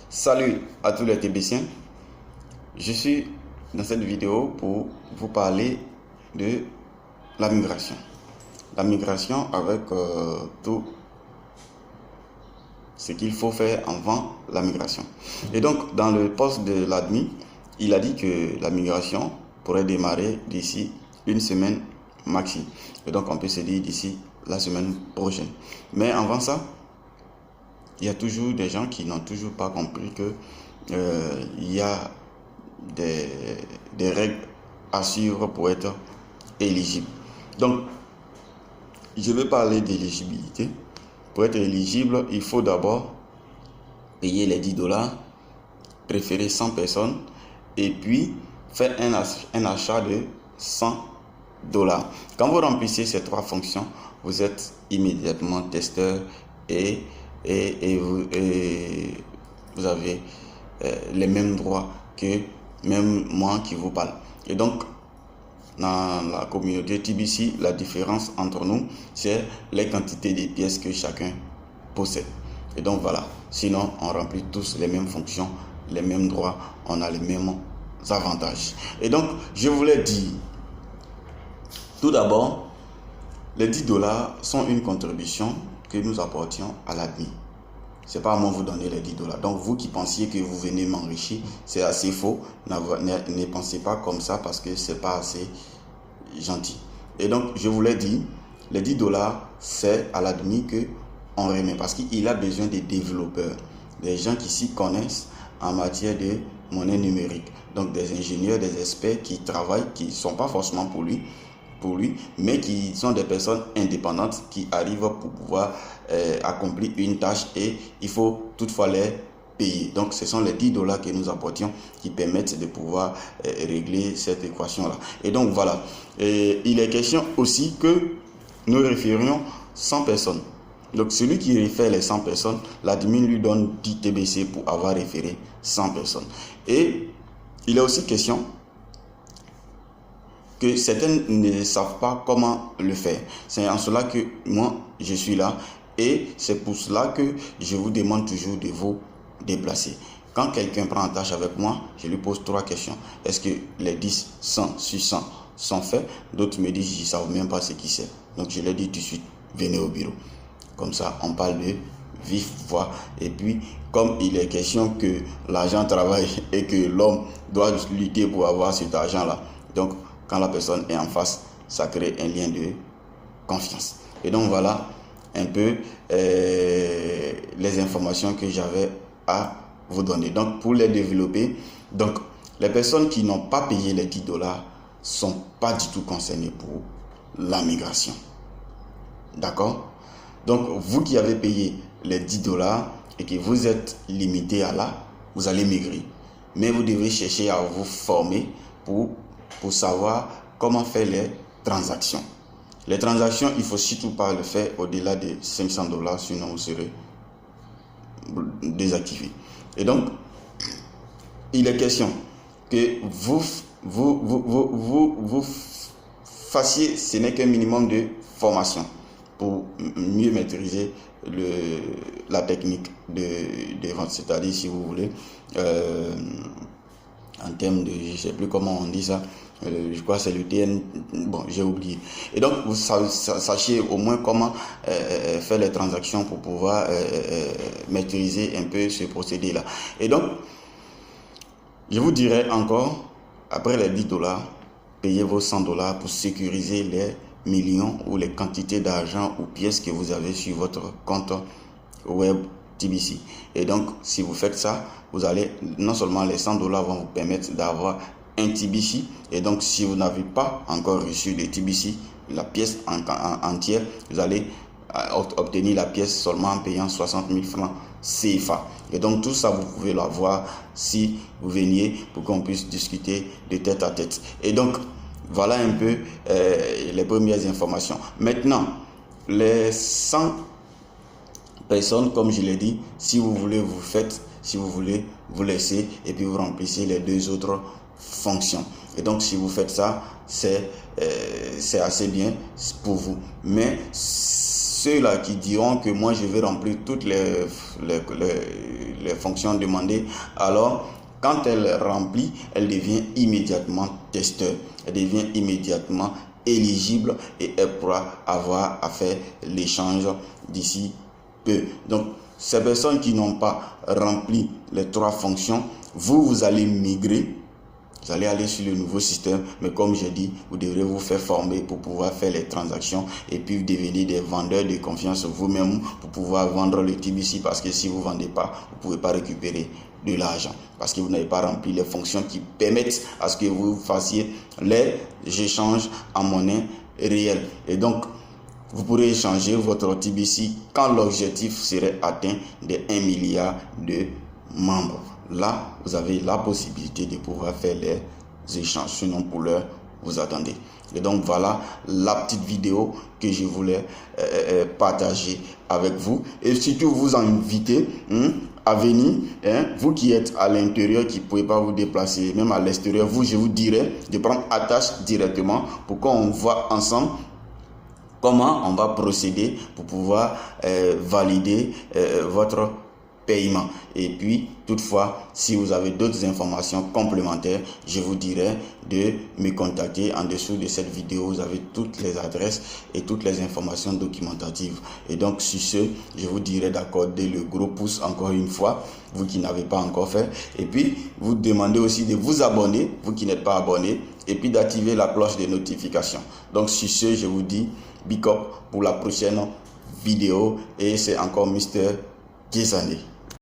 Salut à tous les TBCiens. Je suis dans cette vidéo pour vous parler de la migration. La migration avec tout ce qu'il faut faire avant la migration. Et donc, dans le poste de l'admin, il a dit que la migration pourrait démarrer d'ici une semaine maxi. Et donc, on peut se dire d'ici la semaine prochaine. Mais avant ça, il y a toujours des gens qui n'ont toujours pas compris que il y a des règles à suivre pour être éligible. Donc, je vais parler d'éligibilité. Pour être éligible, il faut d'abord payer les $10, préférer 100 personnes et puis faire un achat de $100. Quand vous remplissez ces trois fonctions, vous êtes immédiatement testeur et vous avez les mêmes droits que même moi qui vous parle. Et donc, dans la communauté TBC, la différence entre nous, c'est les quantités de pièces que chacun possède. Et donc voilà, sinon on remplit tous les mêmes fonctions, les mêmes droits, on a les mêmes avantages. Et donc, je voulais dire, tout d'abord, les $10 sont une contribution que nous apportions à l'admin. C'est pas à moi de vous donner les $10. Donc vous qui pensiez que vous venez m'enrichir, c'est assez faux. Ne pensez pas comme ça parce que c'est pas assez gentil. Et donc je voulais dire, les $10, c'est à l'admin que on remet parce qu'il a besoin de développeurs, des gens qui s'y connaissent en matière de monnaie numérique. Donc des ingénieurs, des experts qui travaillent, qui ne sont pas forcément pour lui, mais qui sont des personnes indépendantes qui arrivent pour pouvoir accomplir une tâche et il faut toutefois les payer. Donc ce sont les $10 que nous apportions qui permettent de pouvoir régler cette équation-là. Et donc voilà, il est question aussi que nous référions 100 personnes. Donc celui qui réfère les 100 personnes, l'admin lui donne 10 TBC pour avoir référé 100 personnes. Et il est aussi question que certains ne savent pas comment le faire. C'est en cela que moi, je suis là et c'est pour cela que je vous demande toujours de vous déplacer. Quand quelqu'un prend en tâche avec moi, je lui pose 3 questions. Est-ce que les 10, 100 sur 100 sont faits? D'autres me disent, je ne savent même pas ce qui c'est. Donc je leur dis tout de suite, venez au bureau. Comme ça, on parle de vive voix. Et puis, comme il est question que l'argent travaille et que l'homme doit lutter pour avoir cet argent-là, donc quand la personne est en face, ça crée un lien de confiance. Et donc voilà un peu les informations que j'avais à vous donner. Donc pour les développer, donc les personnes qui n'ont pas payé les $10 sont pas du tout concernées pour la migration. D'accord? Donc vous qui avez payé les $10 et que vous êtes limité à là, vous allez migrer. Mais vous devez chercher à vous former pour savoir comment faire les transactions. Les transactions, il ne faut surtout pas le faire au-delà de $500, sinon vous serez désactivé. Et donc, il est question que vous fassiez, ce n'est qu'un minimum de formation pour mieux maîtriser la technique de vente, c'est-à-dire si vous voulez en termes de, je ne sais plus comment on dit ça, je crois que c'est le TN, bon j'ai oublié. Et donc vous sachiez au moins comment faire les transactions pour pouvoir maîtriser un peu ce procédé là. Et donc je vous dirais encore, après les $10, payez vos $100 pour sécuriser les millions ou les quantités d'argent ou pièces que vous avez sur votre compte web TBC. Et donc, si vous faites ça, vous allez, non seulement les $100 vont vous permettre d'avoir un TBC, et donc si vous n'avez pas encore reçu de TBC, la pièce entière, vous allez obtenir la pièce seulement en payant 60 000 francs CFA. Et donc tout ça, vous pouvez l'avoir si vous veniez pour qu'on puisse discuter de tête à tête. Et donc, voilà un peu les premières informations. Maintenant, les 100 personnes, comme je l'ai dit, si vous voulez, vous faites, si vous voulez, vous laissez et puis vous remplissez les 2 autres fonctions. Et donc, si vous faites ça, c'est assez bien pour vous. Mais ceux-là qui diront que moi je vais remplir toutes les fonctions demandées, alors quand elle remplit, elle devient immédiatement testeur, elle devient immédiatement éligible et elle pourra avoir à faire l'échange d'ici peu. Donc, ces personnes qui n'ont pas rempli les 3 fonctions, vous allez migrer. Vous allez aller sur le nouveau système, mais comme j'ai dit, vous devrez vous faire former pour pouvoir faire les transactions et puis devenir des vendeurs de confiance vous-même pour pouvoir vendre le TBC, parce que si vous ne vendez pas, vous ne pouvez pas récupérer de l'argent parce que vous n'avez pas rempli les fonctions qui permettent à ce que vous fassiez les échanges en monnaie réelle. Et donc, vous pourrez échanger votre TBC quand l'objectif serait atteint de 1 milliard de membres. Là, vous avez la possibilité de pouvoir faire les échanges. Sinon, pour l'heure, vous attendez. Et donc, voilà la petite vidéo que je voulais partager avec vous. Et surtout, vous inviter à venir. Vous qui êtes à l'intérieur, qui ne pouvez pas vous déplacer, même à l'extérieur, je vous dirais de prendre attache directement pour qu'on voit ensemble comment on va procéder pour pouvoir valider votre paiement. Et puis, toutefois, si vous avez d'autres informations complémentaires, je vous dirai de me contacter. En dessous de cette vidéo, vous avez toutes les adresses et toutes les informations documentatives. Et donc, sur ce, je vous dirai d'accorder le gros pouce encore une fois, vous qui n'avez pas encore fait. Et puis, vous demandez aussi de vous abonner, vous qui n'êtes pas abonné, et puis d'activer la cloche de notification. Donc, sur ce, je vous dis big up pour la prochaine vidéo. Et c'est encore Mr. Gizani.